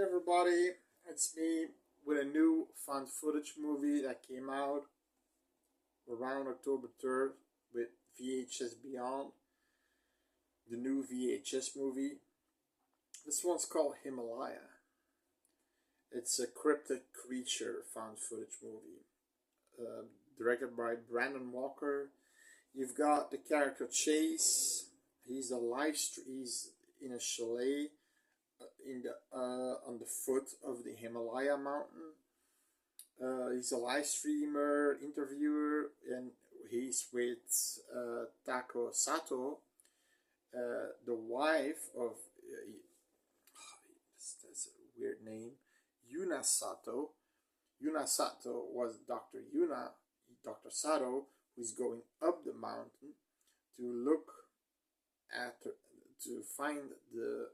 everybody, it's me with a new found footage movie that came out around October 3rd with VHS Beyond, the new VHS movie. This one's called Himalaya. It's a cryptic creature found footage movie, directed by Brandon Walker. You've got the character Chase. He's he's in a chalet on the foot of the Himalaya mountain. He's a live streamer, interviewer, and he's with Tako Sato, the wife of that's a weird name, Yuna Sato. Yuna Sato was Dr. Sato, who is going up the mountain to look at to find the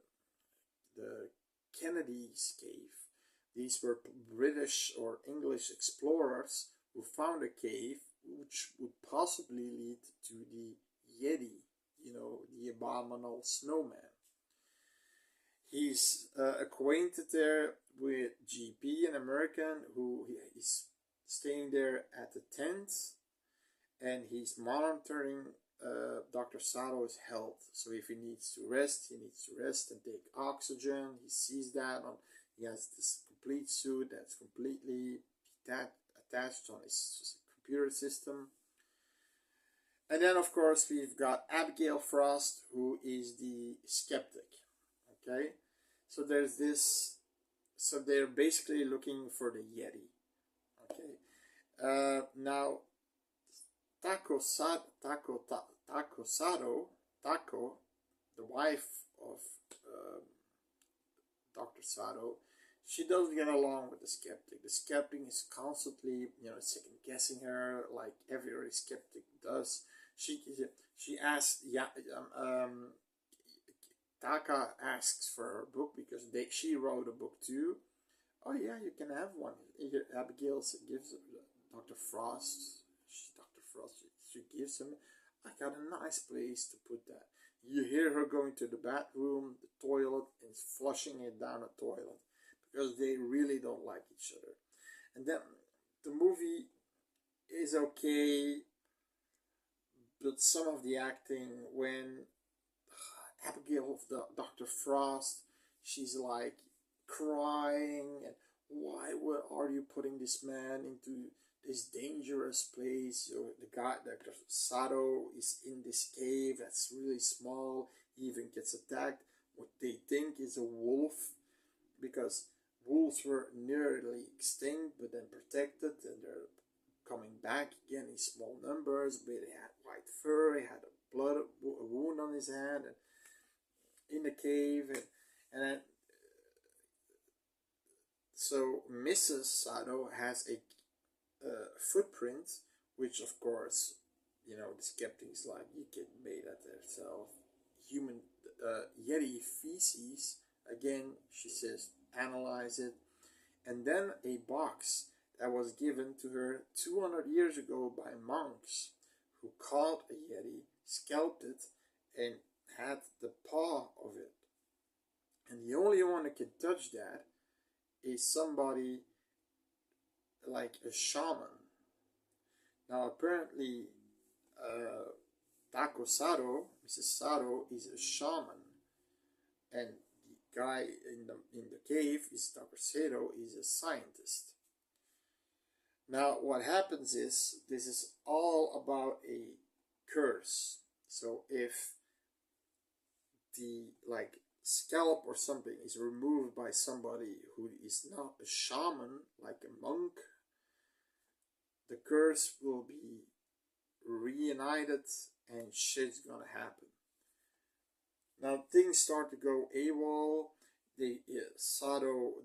Kennedy's cave. These were British or English explorers who found a cave which would possibly lead to the Yeti, the abominable snowman. He's acquainted there with GP, an American who is staying there at the tent, and he's monitoring Dr. Sato's health. So if he needs to rest, he needs to rest and take oxygen. He sees that he has this complete suit that's completely attached on his computer system. And then, of course, we've got Abigail Frost, who is the skeptic. Okay, so there's this. So they're basically looking for the Yeti. Okay, now Tako, the wife of Dr. Sato, she doesn't get along with the skeptic. The skeptic is constantly, second guessing her, like every skeptic does. She asks, Taka asks for her book because she wrote a book too. Oh yeah, you can have one. Abigail gives Dr. Frost. Dr. Frost. She gives him. I got a nice place to put that. You hear her going to the bathroom, the toilet, and flushing it down the toilet because they really don't like each other. And then the movie is okay, but some of the acting, when Abigail, Dr. Frost, she's like crying, and why are you putting this man into this dangerous place? The guy, Dr. Sato, is in this cave that's really small. He even gets attacked. What they think is a wolf, because wolves were nearly extinct, but then protected, and they're coming back again in small numbers. But he had white fur, he had a wound on his hand, and in the cave, and then so Mrs. Sato has a footprint, which of course, the skeptic is like, you can make that yourself. Human Yeti feces, again, she says, analyze it. And then a box that was given to her 200 years ago by monks who caught a Yeti, scalped it, and had the paw of it. And the only one that can touch that is somebody like a shaman. Now apparently Tako Sato, Mrs. Sato, is a shaman, and the guy in the cave is Dr. Sato, is a scientist. Now what happens is, this is all about a curse. So if the scalp or something is removed by somebody who is not a shaman, like a monk, the curse will be reunited and shit's gonna happen. Now things start to go AWOL.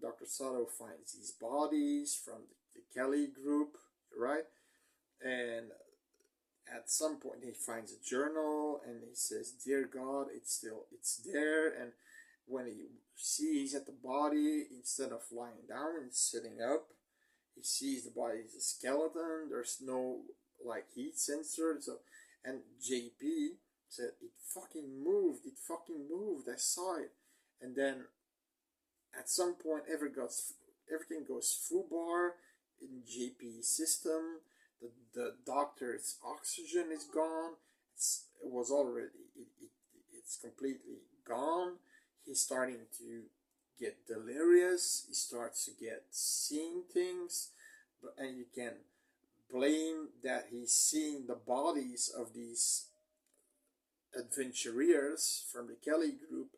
Dr. Sato finds these bodies from the Kelly group, right? And at some point he finds a journal and he says, dear God, it's there. And when he sees at the body, instead of lying down and sitting up, he sees the body is a skeleton. There's no heat sensor. So, and JP said, it fucking moved, I saw it. And then at some point everything goes foobar in JP's system. The doctor's oxygen is gone. It was already it's completely gone. He's starting to get delirious. He starts to get seeing things, and you can blame that he's seeing the bodies of these adventurers from the Kelly group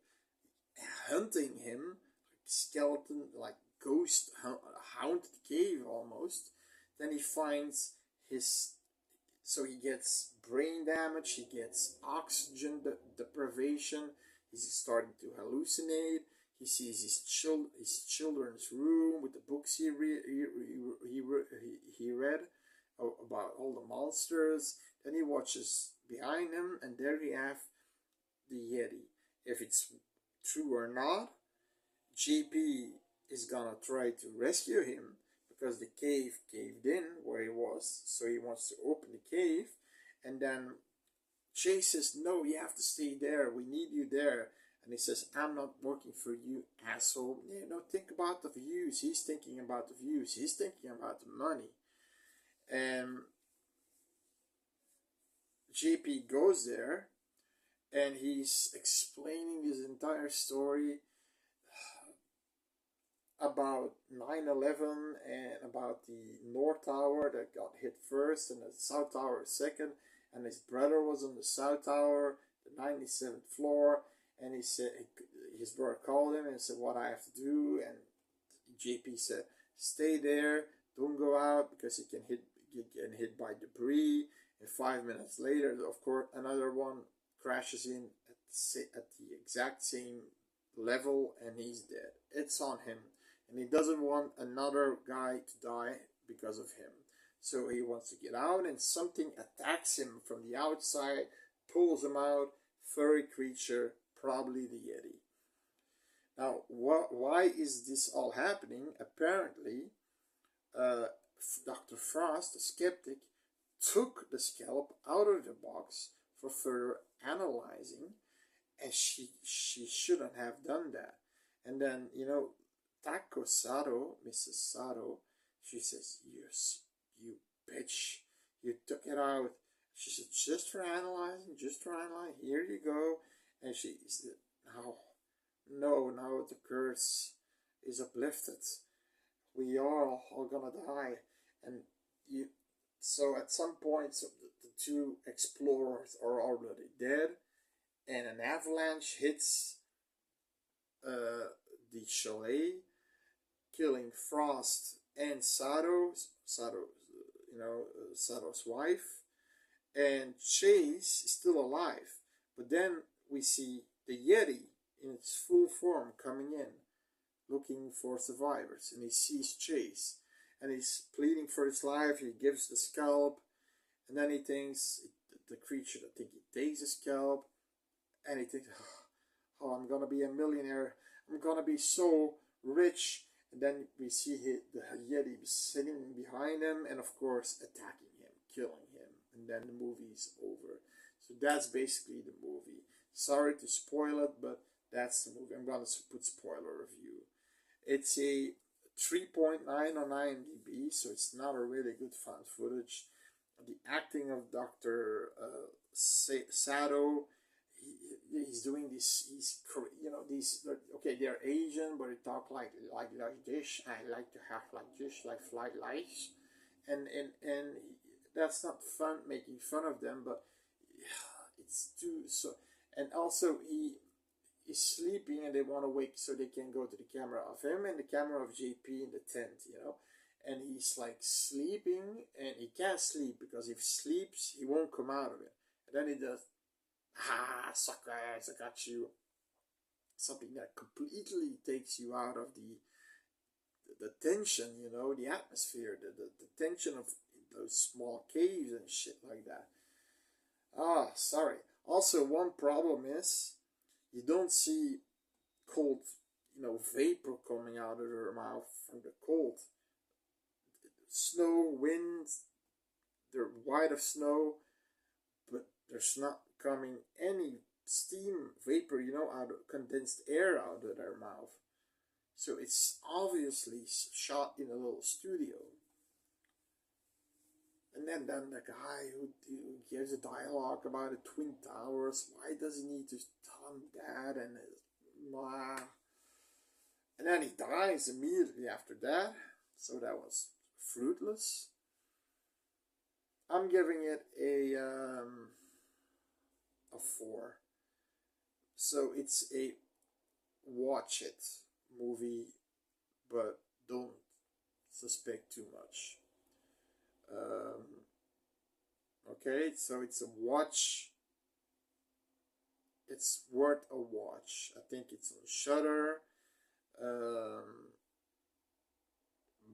hunting him, like skeleton, like ghost haunted cave almost. Then he finds so he gets brain damage, he gets oxygen deprivation, he's starting to hallucinate. He sees his children's room with the books he read about all the monsters. Then he watches behind him, and there we have the Yeti. If it's true or not, JP is gonna try to rescue him because the cave caved in where he was, so he wants to open the cave, and then Chase says, "No, you have to stay there. We need you there." And he says, "I'm not working for you, asshole. Think about the views." He's thinking about the views. He's thinking about the money. And JP goes there, and he's explaining his entire story about 9/11 and about the North Tower that got hit first and the South Tower second, and his brother was on the South Tower, the 97th floor, and he said his brother called him and said what I have to do, and JP said stay there, don't go out because you can get hit by debris. And 5 minutes later, of course, another one crashes in at the exact same level, and he's dead. It's on him, and he doesn't want another guy to die because of him. So he wants to get out, and something attacks him from the outside, pulls him out. Furry creature, probably the Yeti. Now, why is this all happening? Apparently, Dr. Frost, the skeptic, took the scalp out of the box for further analyzing, and she shouldn't have done that. And then, Taco Sato, Mrs. Sato, she says, you bitch, you took it out. She said, just for analyzing, here you go. And she said, no, now the curse is uplifted. We are all gonna die. And so at some point, the two explorers are already dead, and an avalanche hits the chalet, killing Frost and Sato's wife, and Chase is still alive. But then we see the Yeti in its full form coming in, looking for survivors, and he sees Chase, and he's pleading for his life. He gives the scalp, and then he thinks, the creature, I think he takes the scalp, and he thinks, oh, I'm gonna be a millionaire, I'm gonna be so rich. And then we see the Yeti sitting behind him, and of course attacking him, killing him, and then the movie's over. So that's basically the movie. Sorry to spoil it, but that's the movie. I'm gonna put spoiler review. It's a 3.9 on IMDb, so it's not a really good found footage. The acting of Dr. Sato, he's doing this. These. Okay, they're Asian, but they talk like this. I like to have like this, like fly lights, and that's not fun making fun of them, but it's too so. And also he is sleeping, and they want to wake so they can go to the camera of him and the camera of JP in the tent, and he's like sleeping, and he can't sleep because if he sleeps he won't come out of it. And then he does, suckers, I got you. Something that completely takes you out of the tension, the atmosphere, the tension of those small caves and shit like that. Sorry. Also, one problem is you don't see cold, vapor coming out of her mouth from the cold. Snow, wind, they're white of snow, but there's not coming any steam vapor, out of condensed air out of their mouth. So it's obviously shot in a little studio. And then the guy who gives a dialogue about the Twin Towers, why does he need to tell him that? And blah. And then he dies immediately after that. So that was fruitless. I'm giving it a 4. So it's a watch it movie, but don't suspect too much. Okay, so it's a watch. It's worth a watch. I think it's on Shudder,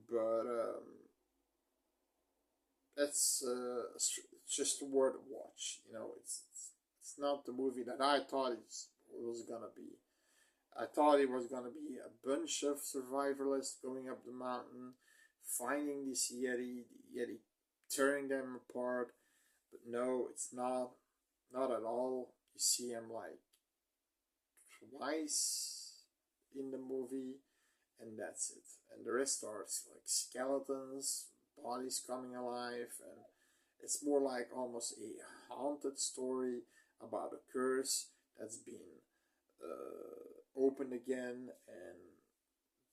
but it's just worth a watch. You know, it's not the movie that I thought it was gonna be. I thought it was gonna be a bunch of survivalists going up the mountain, finding this Yeti, the Yeti tearing them apart. But no, it's not at all. You see him like twice in the movie, and that's it. And the rest are like skeletons, bodies coming alive, and it's more like almost a haunted story about a curse that's been opened again, and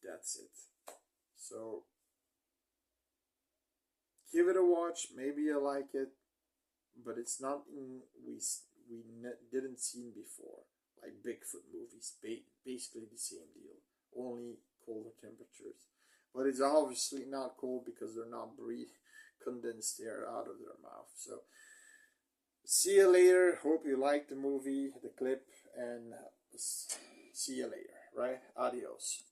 that's it. So give it a watch. Maybe you like it, but it's not in didn't see before, like Bigfoot movies. Basically the same deal, only colder temperatures. But it's obviously not cold because they're not breathing condensed air out of their mouth. So see you later. Hope you liked the movie, the clip, and see you later. Right? Adios.